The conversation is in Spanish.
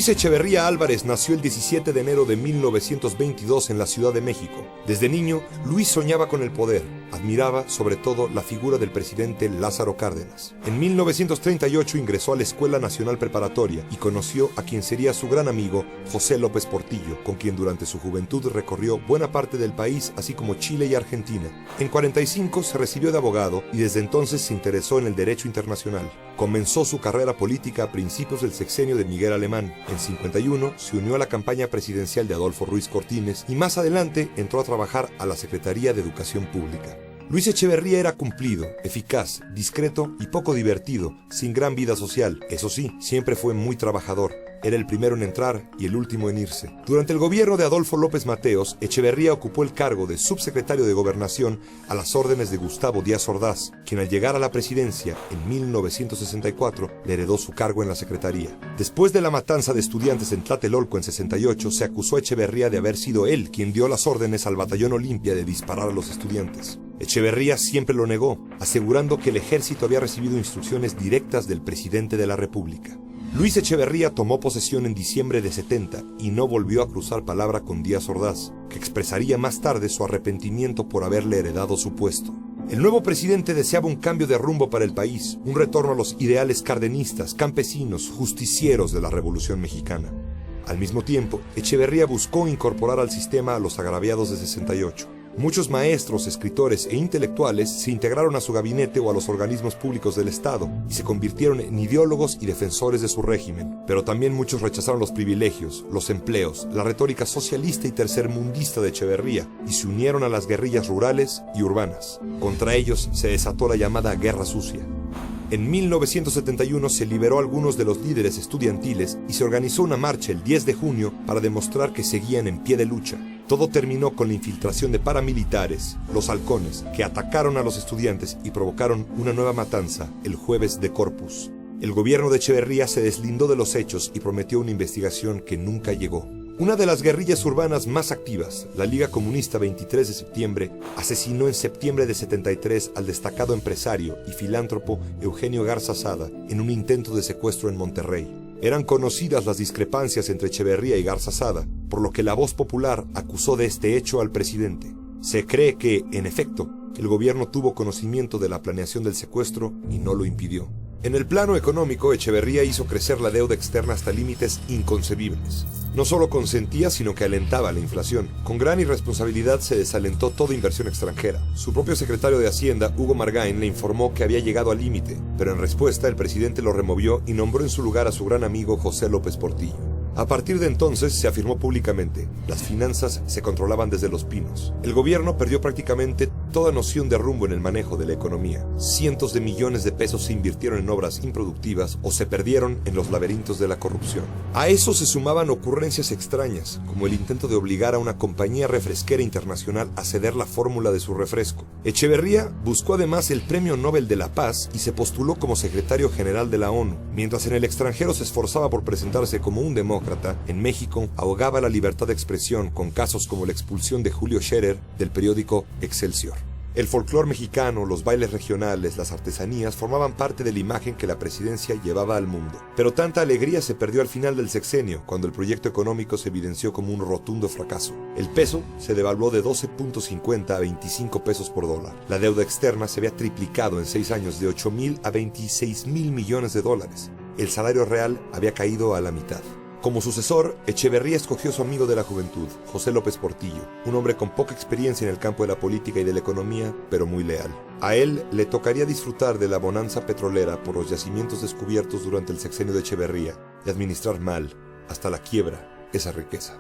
Luis Echeverría Álvarez nació el 17 de enero de 1922 en la Ciudad de México. Desde niño, Luis soñaba con el poder. Admiraba, sobre todo, la figura del presidente Lázaro Cárdenas. En 1938 ingresó a la Escuela Nacional Preparatoria y conoció a quien sería su gran amigo, José López Portillo, con quien durante su juventud recorrió buena parte del país, así como Chile y Argentina. En 45 se recibió de abogado y desde entonces se interesó en el derecho internacional. Comenzó su carrera política a principios del sexenio de Miguel Alemán. En 51 se unió a la campaña presidencial de Adolfo Ruiz Cortines y más adelante entró a trabajar a la Secretaría de Educación Pública. Luis Echeverría era cumplido, eficaz, discreto y poco divertido, sin gran vida social. Eso sí, siempre fue muy trabajador. Era el primero en entrar y el último en irse. Durante el gobierno de Adolfo López Mateos, Echeverría ocupó el cargo de subsecretario de Gobernación a las órdenes de Gustavo Díaz Ordaz, quien al llegar a la presidencia en 1964 le heredó su cargo en la secretaría. Después de la matanza de estudiantes en Tlatelolco en 68, se acusó a Echeverría de haber sido él quien dio las órdenes al Batallón Olimpia de disparar a los estudiantes. Echeverría siempre lo negó, asegurando que el ejército había recibido instrucciones directas del presidente de la República. Luis Echeverría tomó posesión en diciembre de 70 y no volvió a cruzar palabra con Díaz Ordaz, que expresaría más tarde su arrepentimiento por haberle heredado su puesto. El nuevo presidente deseaba un cambio de rumbo para el país, un retorno a los ideales cardenistas, campesinos, justicieros de la Revolución Mexicana. Al mismo tiempo, Echeverría buscó incorporar al sistema a los agraviados de 68. Muchos maestros, escritores e intelectuales se integraron a su gabinete o a los organismos públicos del Estado y se convirtieron en ideólogos y defensores de su régimen. Pero también muchos rechazaron los privilegios, los empleos, la retórica socialista y tercermundista de Echeverría y se unieron a las guerrillas rurales y urbanas. Contra ellos se desató la llamada Guerra Sucia. En 1971 se liberó a algunos de los líderes estudiantiles y se organizó una marcha el 10 de junio para demostrar que seguían en pie de lucha. Todo terminó con la infiltración de paramilitares, los halcones, que atacaron a los estudiantes y provocaron una nueva matanza el jueves de Corpus. El gobierno de Echeverría se deslindó de los hechos y prometió una investigación que nunca llegó. Una de las guerrillas urbanas más activas, la Liga Comunista 23 de septiembre, asesinó en septiembre de 73 al destacado empresario y filántropo Eugenio Garza Sada en un intento de secuestro en Monterrey. Eran conocidas las discrepancias entre Echeverría y Garza Sada, por lo que la Voz Popular acusó de este hecho al presidente. Se cree que, en efecto, el gobierno tuvo conocimiento de la planeación del secuestro y no lo impidió. En el plano económico, Echeverría hizo crecer la deuda externa hasta límites inconcebibles. No solo consentía, sino que alentaba la inflación. Con gran irresponsabilidad se desalentó toda inversión extranjera. Su propio secretario de Hacienda, Hugo Margain, le informó que había llegado al límite, pero en respuesta el presidente lo removió y nombró en su lugar a su gran amigo José López Portillo. A partir de entonces se afirmó públicamente, las finanzas se controlaban desde Los Pinos. El gobierno perdió prácticamente toda noción de rumbo en el manejo de la economía. Cientos de millones de pesos se invirtieron en obras improductivas o se perdieron en los laberintos de la corrupción. A eso se sumaban ocurrencias extrañas, como el intento de obligar a una compañía refresquera internacional a ceder la fórmula de su refresco. Echeverría buscó además el Premio Nobel de la Paz y se postuló como secretario general de la ONU. Mientras en el extranjero se esforzaba por presentarse como un demócrata, en México ahogaba la libertad de expresión con casos como la expulsión de Julio Scherer del periódico Excelsior. El folclore mexicano, los bailes regionales, las artesanías formaban parte de la imagen que la presidencia llevaba al mundo. Pero tanta alegría se perdió al final del sexenio, cuando el proyecto económico se evidenció como un rotundo fracaso. El peso se devaluó de 12.50 a 25 pesos por dólar. La deuda externa se había triplicado en 6 años de 8,000 a 26,000 millones de dólares. El salario real había caído a la mitad. Como sucesor, Echeverría escogió a su amigo de la juventud, José López Portillo, un hombre con poca experiencia en el campo de la política y de la economía, pero muy leal. A él le tocaría disfrutar de la bonanza petrolera por los yacimientos descubiertos durante el sexenio de Echeverría y administrar mal, hasta la quiebra, esa riqueza.